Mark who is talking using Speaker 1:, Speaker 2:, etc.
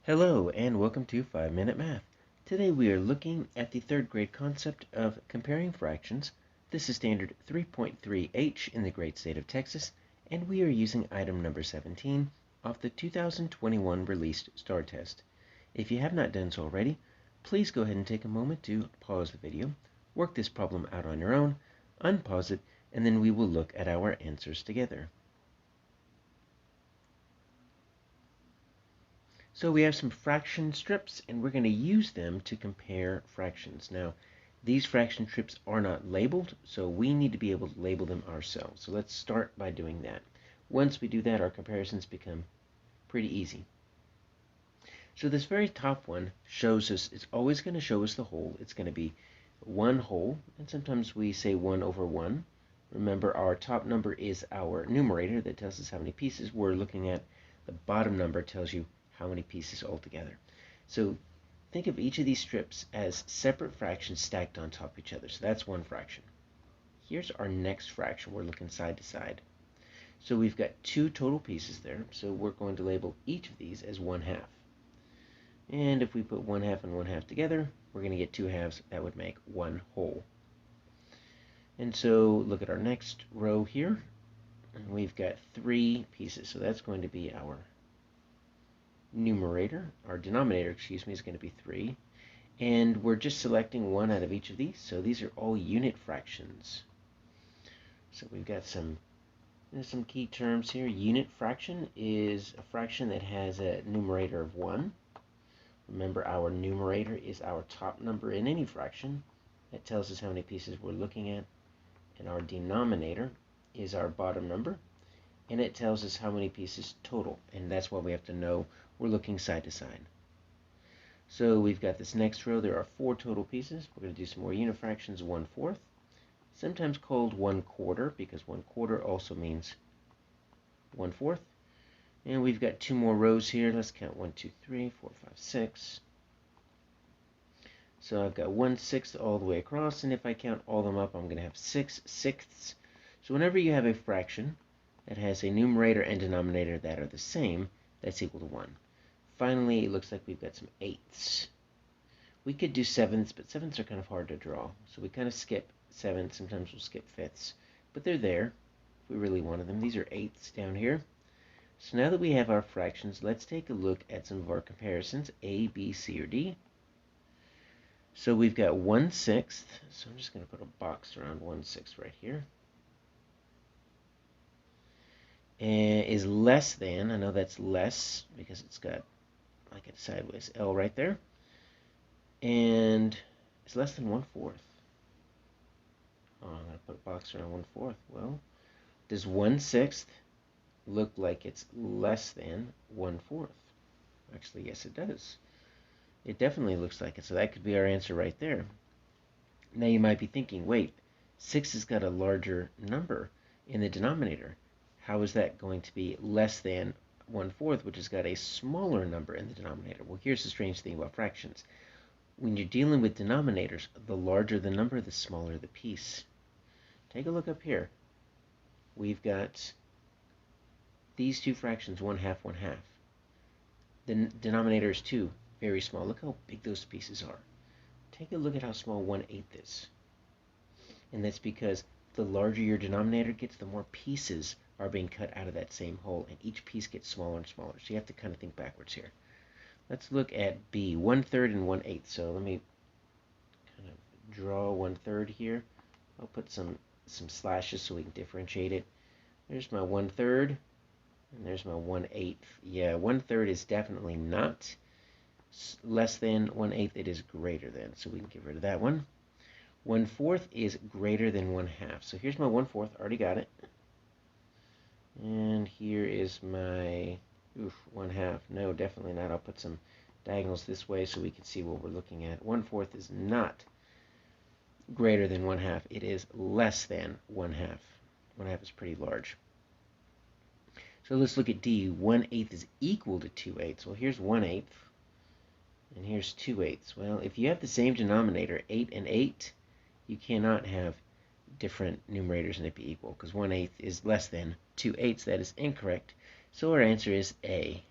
Speaker 1: Hello and welcome to 5-Minute Math. Today we are looking at the third grade concept of comparing fractions. This is standard 3.3H in the great state of Texas, and we are using item number 17 off the 2021 released STAAR test. If you have not done so already, please go ahead and take a moment to pause the video, work this problem out on your own, unpause it, and then we will look at our answers together. So we have some fraction strips, and we're going to use them to compare fractions. Now, these fraction strips are not labeled, so we need to be able to label them ourselves. So let's start by doing that. Once we do that, our comparisons become pretty easy. So this very top one shows us, it's always going to show us the whole. It's going to be one whole, and sometimes we say 1 over 1. Remember, our top number is our numerator that tells us how many pieces we're looking at. The bottom number tells you how many pieces altogether. So think of each of these strips as separate fractions stacked on top of each other. So that's one fraction. Here's our next fraction. We're looking side to side. So we've got two total pieces there. So we're going to label each of these as 1/2. And if we put 1/2 and 1/2 together, we're going to get 2 halves. That would make 1 whole. And so look at our next row here. And we've got 3 pieces. So that's going to be our numerator, our denominator, excuse me, is going to be 3. And we're just selecting one out of each of these. So these are all unit fractions. So we've got some key terms here. Unit fraction is a fraction that has a numerator of 1. Remember, our numerator is our top number in any fraction. That tells us how many pieces we're looking at. And our denominator is our bottom number. And it tells us how many pieces total. And that's why we have to know we're looking side to side. So we've got this next row. There are 4 total pieces. We're going to do some more unit fractions. 1/4, sometimes called 1/4 because 1/4 also means 1/4. And we've got 2 more rows here. Let's count 1, 2, 3, 4, 5, 6. So I've got 1/6 all the way across, and if I count all of them up, I'm going to have 6/6. So whenever you have a fraction that has a numerator and denominator that are the same, that's equal to 1. Finally, it looks like we've got some 8ths. We could do 7ths, but 7ths are kind of hard to draw. So we kind of skip 7ths. Sometimes we'll skip 5ths. But they're there if we really wanted them. These are 8ths down here. So now that we have our fractions, let's take a look at some of our comparisons, A, B, C, or D. So we've got 1/6. So I'm just going to put a box around 1/6 right here. Is less than, I know that's less because it's got like a sideways L right there, and it's less than 1/4. Oh, I'm going to put a box around 1/4. Well, does 1/6 look like it's less than 1/4? Actually, yes, it does. It definitely looks like it, so that could be our answer right there. Now you might be thinking, wait, 6 has got a larger number in the denominator. How is that going to be less than 1/4, which has got a smaller number in the denominator? Well, here's the strange thing about fractions. When you're dealing with denominators, the larger the number, the smaller the piece. Take a look up here. We've got these two fractions, 1/2, 1/2. The denominator is 2, very small. Look how big those pieces are. Take a look at how small 1/8 is. And that's because the larger your denominator gets, the more pieces are being cut out of that same whole, and each piece gets smaller and smaller. So you have to kind of think backwards here. Let's look at B, 1/3 and 1/8. So let me kind of draw 1/3 here. I'll put some slashes so we can differentiate it. There's my 1/3, and there's my 1/8. Yeah, 1/3 is definitely not less than 1/8. It is greater than, so we can get rid of that one. 1/4 is greater than 1/2. So here's my 1/4, already got it. And here is my 1/2. No, definitely not. I'll put some diagonals this way so we can see what we're looking at. 1/4 is not greater than 1/2. It is less than 1/2. 1/2 is pretty large. So let's look at D. 1/8 is equal to 2/8. Well, here's 1/8, and here's 2/8. Well, if you have the same denominator, 8 and 8, you cannot have different numerators and it be equal, because 1/8 is less than 2/8. That is incorrect. So our answer is A.